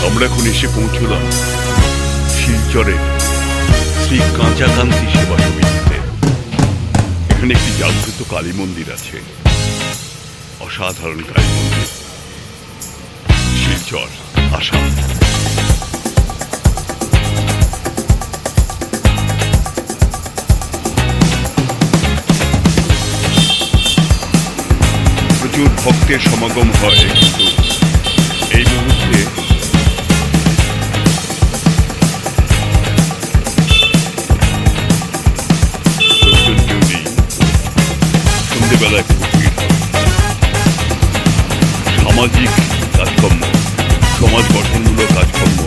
আমরা এখন এসে পৌঁছলাম শিলচরে শ্রী কাঁচাকান্তি সেবা সমিতিতে। এখানে একটি জাগ্রত কালী মন্দির আছে, অসাধারণ কালী মন্দির, শিলচর, আসাম। প্রচুর ভক্তের সমাগম হয়, কিন্তু এই মুহূর্তে লোকজন কেউ নেই। সন্ধ্যেবেলায় খুব ভিড় হয়। সামাজিক কাজকর্ম, সমাজ গঠনমূলক কাজকর্ম